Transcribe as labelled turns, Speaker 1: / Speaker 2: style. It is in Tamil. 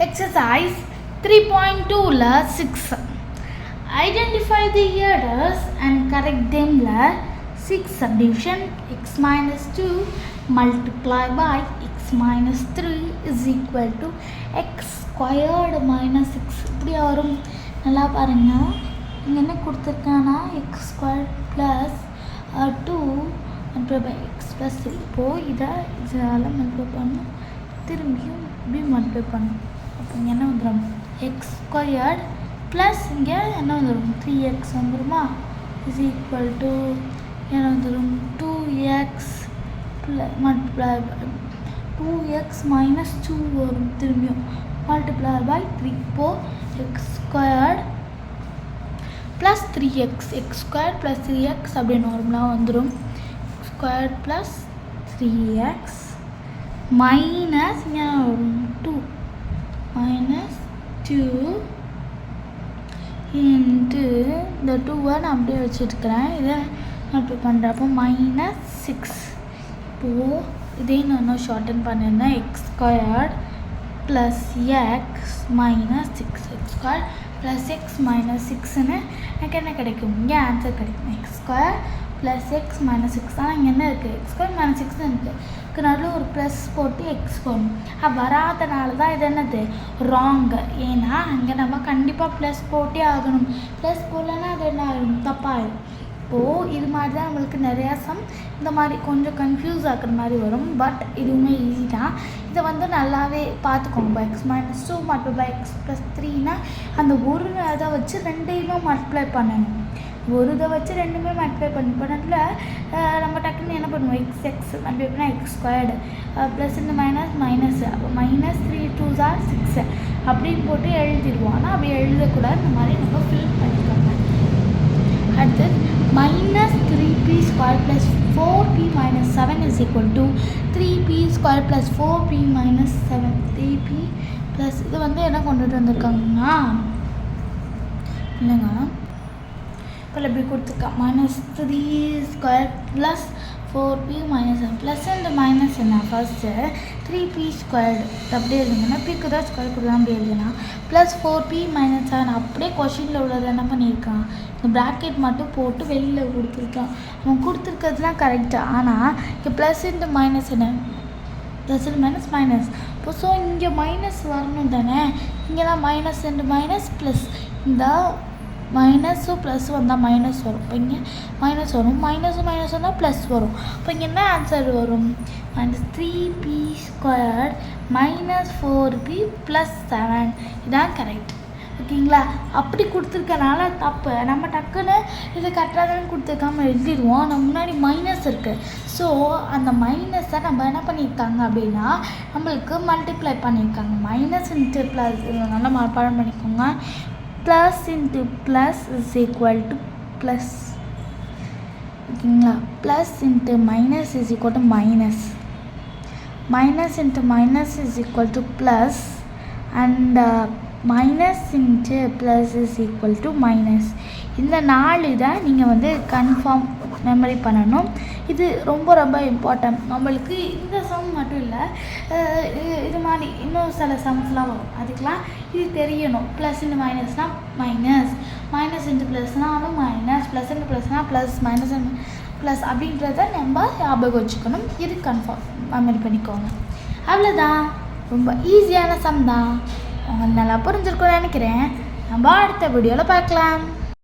Speaker 1: Exercise 3.2 6. Identify the errors and correct them. 6 subdivision x minus 2 multiplied by x minus 3 is equal to x squared minus 6. இப்படி வரும். நல்லா பாருங்க. இங்க என்ன கொடுத்திருக்கானா x squared plus 2 multiplied by x plus 3. இப்போ இதால மல்டிப்ளை பண்ணனும். திரும்பியும் இப்படி மல்டிப்ளை பண்ணனும். அப்போ இங்க என்ன வந்துரும்? x squared plus இங்க என்ன வந்துரும்? 3x வந்துருமா? is equal to என்ன வந்துரும்? 2x multiply by 2x minus 2 வரும். திரும்பியும் multiply by 3. இப்போ x squared plus 3x x squared plus 3x அப்படி நார்மலா வந்துரும். x squared plus 3x minus 2 minus 2 into இந்த 2 நான் அப்படியே வச்சிருக்கிறேன். இதை மல்டிப்ளை பண்ணுறப்போ minus 6. இப்போது இதே நான் ஷார்டன் பண்ணியிருந்தேன். x squared plus x minus 6 x squared plus x minus 6ன்னு எனக்கு என்ன கிடைக்கும்? இங்கே ஆன்சர் கிடைக்கும். x squared plus x minus 6 ஆனால் இங்கே என்ன இருக்குது? x squared minus 6 இருக்குது. நடுவில் ஒரு ப்ளஸ் போட்டு எக்ஸ் போடணும். வராதனால தான் இது என்னது ராங்கு. ஏன்னா அங்கே நம்ம கண்டிப்பாக ப்ளஸ் போட்டே ஆகணும். ப்ளஸ் போடலன்னா அது என்ன ஆகும்? தப்பாகிடும். இப்போது இது மாதிரி தான் நம்மளுக்கு நிறையா சம் இந்த மாதிரி கொஞ்சம் கன்ஃபியூஸ் ஆகிற மாதிரி வரும். பட் இதுவுமே ஈஸி தான். இதை வந்து நல்லாவே பார்த்துக்கோங்க. X minus 2 multiply x plus 3னா அந்த ஒரு இதை வச்சு ரெண்டையுமே மல்டிப்ளை பண்ணணும். ஒரு இதை வச்சு ரெண்டுமே மல்டிப்ளை பண்ணி பண்ணதில் நம்ம டக்குன்னு என்ன பண்ணுவோம்? எக்ஸ் எக்ஸ் மல்டிப்ளை பண்ணால் எக்ஸ் ஸ்கொயர்டு ப்ளஸ் இந்த மைனஸ் அப்போ minus 3 2s are 6 அப்படின்னு போட்டு எழுதிடுவோம். ஆனால் அப்படி எழுதக்கூடாது. இந்த மாதிரி நம்ம ஃபில் பண்ணிக்கோங்க. அடுத்து minus 3p squared plus 4p minus 7 is equal to 3p squared plus 4p minus 7 3p plus இது வந்து என்ன கொண்டுட்டு வந்திருக்காங்கன்னா இல்லைங்க இப்போ எப்படி கொடுத்துருக்கா minus 3 squared plus 4p minus 7 plus and minus என்ன ஃபர்ஸ்ட்டு 3p squared அப்படியே எழுதுங்கன்னா பிக்கு தான் ஸ்கொயர் கொடுக்கலாம். அப்படி எழுதுனா ப்ளஸ் 4p minus 7 அப்படியே கொஷினில் உள்ளது என்ன பண்ணியிருக்கான்? இந்த ப்ராக்கெட் மட்டும் போட்டு வெளியில் கொடுத்துருக்கான். அவன் கொடுத்துருக்கிறதுலாம் கரெக்டாக. ஆனால் இங்கே ப்ளஸ் இன்ட்டு மைனஸ் என்ன? Plus into minus minus. இப்போ ஸோ இங்கே மைனஸ் வரணும் தானே. இங்கெல்லாம் மைனஸ் இன்ட்டு மைனஸ் ப்ளஸ். இந்த மைனஸும் ப்ளஸ் வந்தால் மைனஸ் வரும். இப்போ இங்கே மைனஸ் வரும். மைனஸும் மைனஸ் வந்தால் ப்ளஸ் வரும். இப்போ இங்கே என்ன ஆன்சர் வரும்? minus 3p squared minus 4p plus 7 இதான் கரெக்ட். ஓகேங்களா? அப்படி கொடுத்துருக்கனால தப்பு. நம்ம டக்குன்னு இது கரெக்டாக கொடுத்துருக்காம எழுதிடுவோம். நம்ம முன்னாடி மைனஸ் இருக்குது. ஸோ அந்த மைனஸை நம்ம என்ன பண்ணியிருக்காங்க அப்படின்னா நம்மளுக்கு மல்டிப்ளை பண்ணியிருக்காங்க. மைனஸ் இன்ட்டு ப்ளஸ் நல்லா மனப்பாடம் பண்ணிக்கோங்க. Plus into plus is equal to plus. ஓகேங்களா? Plus into minus is equal to minus. Minus into minus is equal to plus and minus into plus is equal to minus. இந்த 4 இதை நீங்கள் வந்து கன்ஃபார்ம் மெமரி பண்ணணும். இது ரொம்ப ரொம்ப இம்பார்ட்டன்ட். நம்மளுக்கு இந்த சம் மட்டும் இல்லை, இது மாதிரி இன்னும் சில சம்ஸ்லாம் வரும். அதுக்கெலாம் இது தெரியணும். ப்ளஸ் இன்ட்டு மைனஸ்னால் மைனஸ், மைனஸ் இன்ட்டு ப்ளஸ்னாலும் மைனஸ், ப்ளஸ் இன்ட்டு ப்ளஸ்னால் ப்ளஸ், மைனஸ் ப்ளஸ் அப்படின்றத நம்ம ஞாபகம் வச்சுக்கணும். இது கன்ஃபார்ம் மெமரி பண்ணிக்கோங்க. அவ்வளோதான். ரொம்ப ஈஸியான சம் தான். உங்களுக்கு நல்லா புரிஞ்சிருக்கும்னு நினைக்கிறேன். நம்ம அடுத்த வீடியோவில் பார்க்கலாம்.